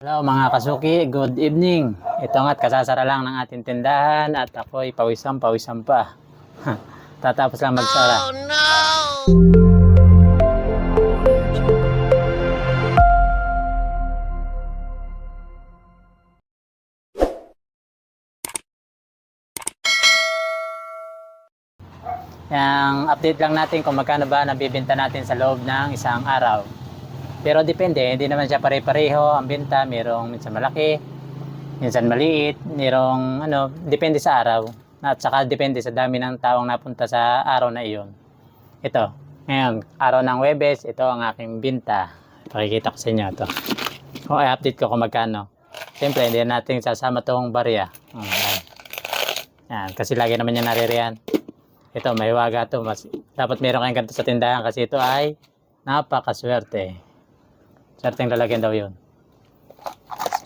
Hello mga kasuki, good evening. Ito nga't kasasara lang ng ating tindahan at ako'y pawisang-pawisan pa. Tatapos lang magsara. Oh no! Yang update lang natin kung magkano ba nabibenta natin sa loob ng isang araw. Pero depende, hindi naman siya pare-pareho ang benta. Merong minsan malaki, minsan maliit, merong depende sa araw. At saka depende sa dami ng taong napunta sa araw na iyon. Ito, ngayon, araw ng Huwebes, ito ang aking binta. Pakikita ko sa inyo ito. O i-update ko kung magkano. Siyempre, hindi natin sasama itong barya. Yan, kasi lagi naman yan naririyan. Ito, may waga ito. Dapat meron kayong ganito sa tindahan kasi ito ay napakaswerte. Swerteng lalagyan daw yun.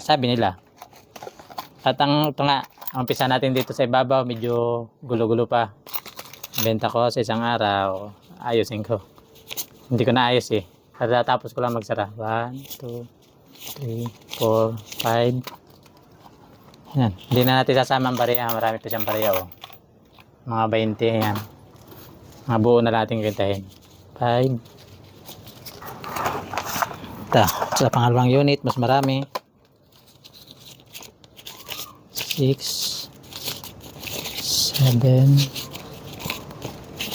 Sabi nila. At ito nga, ang umpisa natin dito sa ibabaw, medyo gulo-gulo pa. Benta ko sa isang araw, ayusin ko. Hindi ko na ayos eh. Tapos ko lang magsara. 1, 2, 3, 4, 5. Yan. Hindi na natin sasama ang bariya. Marami pa siyang bariya oh. Mga 20 yan. Mga buo na natin kintahin. 5. Ito. Sa pangalawang unit, mas marami. 6, 7,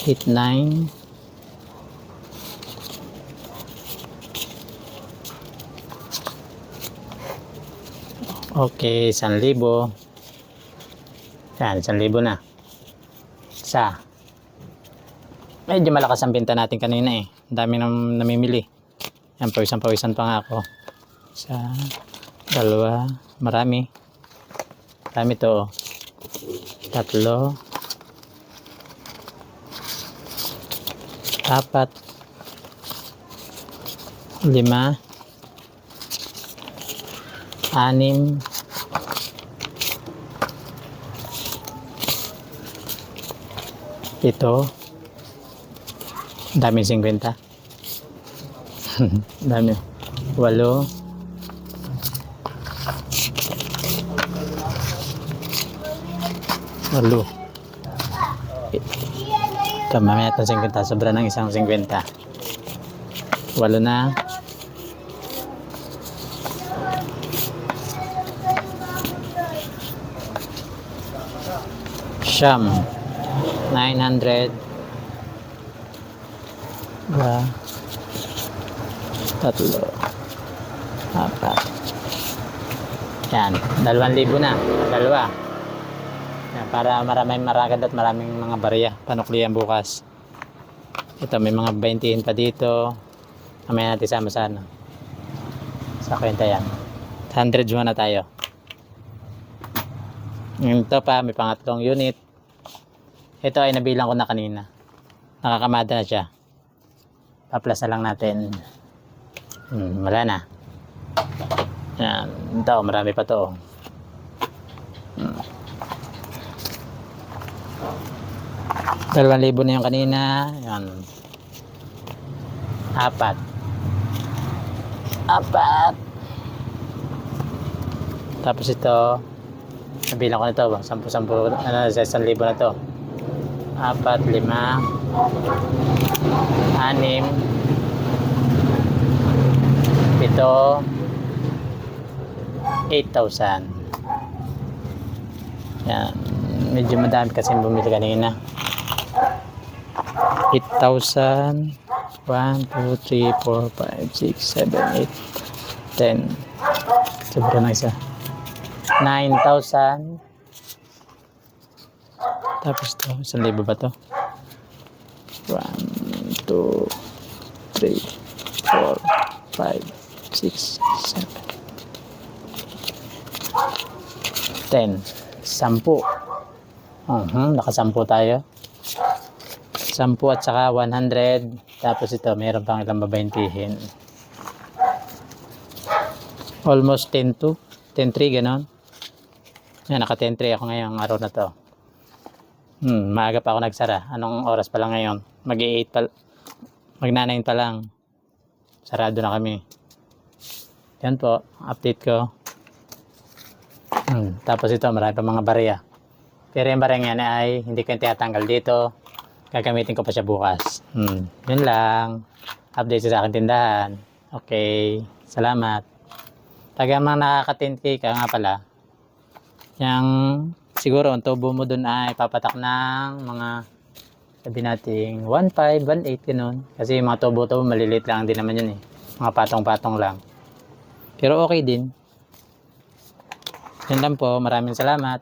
8, 9. Okay, 1,000. Yan, 1,000 na. Isa. Medyo malakas ang benta natin kanina eh. Ang dami nang namimili. Yan, pawisan-pawisan pa nga ako. Isa, 2, marami. Marami to. 3, 4, 5, 6, 7, daming 50. Dami. 8. 8. Ito, mamaya itong 50. Sobra ng isang 50. 8 na. 900. 2, 3, 4. Yan, 2,000 na. 2. Yan, para maraming maragad at maraming mga barya. Panuklian bukas. Ito, may mga 20 pa dito. Mamaya natin sama sa sa kwenta yan. 100 muna tayo. Ito pa, may pangatlong unit. Ito ay nabilang ko na kanina. Nakakamada na siya. Pa-plus na lang natin. Wala na. Yan. Ito, marami pa to. 2,000 na yung kanina. Yan. 4. Tapos ito, nabilang ko na ito. 10, 1,000 na to. 4, 5, 6, 7, 8,000. Yan. Medyo madami kasi bumili kanina. 8,000. 1, 2, 3, 4, 5, 6, 7, 8, 10. Sobra na isa. 9,000. Tapos to, 1,000 ba to? 1, 2, 3, 4, 5, 6, 7, 10. 10. Naka-10 tayo. 10 at saka 100. Tapos ito, mayroon pang ilang babaintihin. Almost 10-2. 10-3, ganon. Yan, naka 10-3 ako ngayong araw na to. Maaga pa ako nagsara. Anong oras pa lang ngayon? Mag-8 pa. Mag-9 pa lang. Sarado na kami. Yan po, update ko. Tapos ito, marami pa mga barya. Pero yung barya yan ay hindi ko yung tinatanggal dito. Gagamitin ko pa siya bukas. Yun lang. Update sa aking tindahan. Okay, salamat. Taga mga nakaka-10K ka nga pala. Yung siguro ang tubo mo dun ay papatak ng mga sabi nating 1.5, 1.8 ganun. Kasi yung mga tubo-tubo maliliit lang din naman yun eh. Mga patong-patong lang. Pero okay din. Yun lang po. Maraming salamat.